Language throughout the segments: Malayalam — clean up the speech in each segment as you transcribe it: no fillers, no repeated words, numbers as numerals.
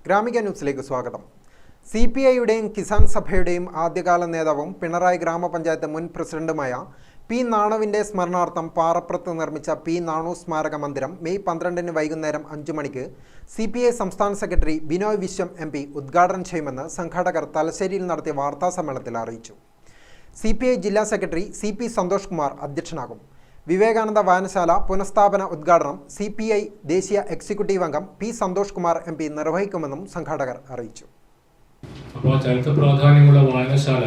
ഗ്രാമിക ന്യൂസിലേക്ക് സ്വാഗതം. CPIയുടെയും കിസാൻ സഭയുടെയും ആദ്യകാല നേതാവും പിണറായി ഗ്രാമപഞ്ചായത്ത് മുൻ പ്രസിഡന്റുമായ പി നാണുവിന്റെ സ്മരണാർത്ഥം പാറപ്പുറത്ത് നിർമ്മിച്ച പി നാണു സ്മാരക മന്ദിരം മെയ് 12 വൈകുന്നേരം 5 മണിക്ക് CPI സംസ്ഥാന സെക്രട്ടറി ബിനോയ് വിശ്വം MP ഉദ്ഘാടനം ചെയ്യുമെന്ന് സംഘാടകർ തലശ്ശേരിയിൽ നടത്തിയ വാർത്താസമ്മേളനത്തിൽ അറിയിച്ചു. CPI ജില്ലാ സെക്രട്ടറി CP സന്തോഷ് കുമാർ അധ്യക്ഷനാകും. വിവേകാനന്ദ വായനശാല പുനഃസ്ഥാപന ഉദ്ഘാടനം CPI ദേശീയ എക്സിക്യൂട്ടീവ് അംഗം പി സന്തോഷ് കുമാർ MP നിർവഹിക്കുമെന്നും സംഘാടകർ അറിയിച്ചു. അപ്പോൾ ചരിത്ര പ്രാധാന്യമുള്ള വായനശാല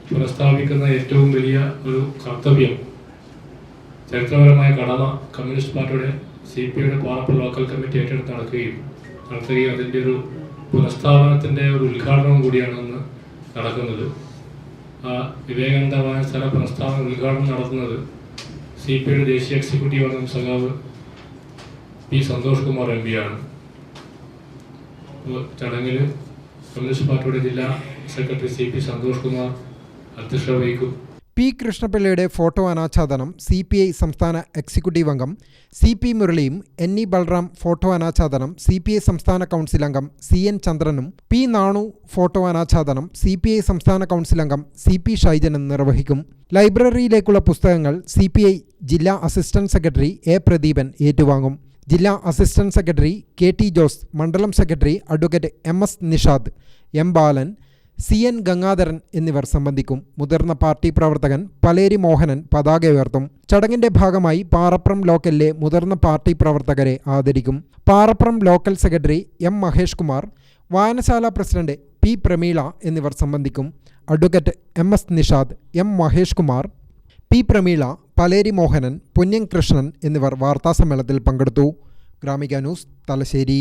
പുനഃസ്ഥാപിക്കുന്ന ഏറ്റവും വലിയ ഒരു കർത്തവ്യം, ചരിത്രപരമായ കടമ കമ്മ്യൂണിസ്റ്റ് പാർട്ടിയുടെ CPIയുടെ പാറപ്പുറ ലോക്കൽ കമ്മിറ്റി ഏറ്റെടുത്ത് നടത്തുകയും അതിൻ്റെ ഒരു പുനഃസ്ഥാപനത്തിൻ്റെ ഒരു ഉദ്ഘാടനവും കൂടിയാണ് ഇന്ന് നടക്കുന്നത്. ആ വിവേകാനന്ദ വായനശാല പുനഃസ്ഥാപന ഉദ്ഘാടനം നടത്തുന്നത് CPIയുടെ ദേശീയ എക്സിക്യൂട്ടീവ് അംഗം സഖാവ് പി സന്തോഷ് കുമാർ MP ആണ്. ചടങ്ങിൽ കമ്മ്യൂണിസ്റ്റ് പാർട്ടിയുടെ ജില്ലാ സെക്രട്ടറി CP സന്തോഷ് കുമാർ അധ്യക്ഷത വഹിക്കും. പി കൃഷ്ണപിള്ളയുടെ ഫോട്ടോ അനാച്ഛാദനം CPI സംസ്ഥാന എക്സിക്യൂട്ടീവ് അംഗം CP മുരളിയും NE ബൽറാം ഫോട്ടോ അനാച്ഛാദനം CPI സംസ്ഥാന കൗൺസിൽ അംഗം CN ചന്ദ്രനും പി നാണു ഫോട്ടോ അനാച്ഛാദനം CPI സംസ്ഥാന കൗൺസിൽ അംഗം CP ഷൈജനും നിർവഹിക്കും. ലൈബ്രറിയിലേക്കുള്ള പുസ്തകങ്ങൾ CPI ജില്ലാ അസിസ്റ്റന്റ് സെക്രട്ടറി A പ്രദീപൻ ഏറ്റുവാങ്ങും. ജില്ലാ അസിസ്റ്റന്റ് സെക്രട്ടറി KT ജോസ്, മണ്ഡലം secretary advocate MS Nishad, M ബാലൻ, CN ഗംഗാധരൻ എന്നിവർ സംബന്ധിക്കും. മുതിർന്ന പാർട്ടി പ്രവർത്തകൻ പലേരി മോഹനൻ പതാക ഉയർത്തും. ചടങ്ങിന്റെ ഭാഗമായി പാറപ്പുറം ലോക്കലിലെ മുതിർന്ന പാർട്ടി പ്രവർത്തകരെ ആദരിക്കും. Parappuram local secretary M Mahesh Kumar, വായനശാല പ്രസിഡന്റ് P പ്രമീള എന്നിവർ സംബന്ധിക്കും. Advocate MS Nishad, M Mahesh Kumar, P Prameela, Paleri Mohanan, Ponnyam Krishnan എന്നിവർ വാർത്താസമ്മേളനത്തിൽ പങ്കെടുത്തു. ഗ്രാമിക ന്യൂസ്, തലശ്ശേരി.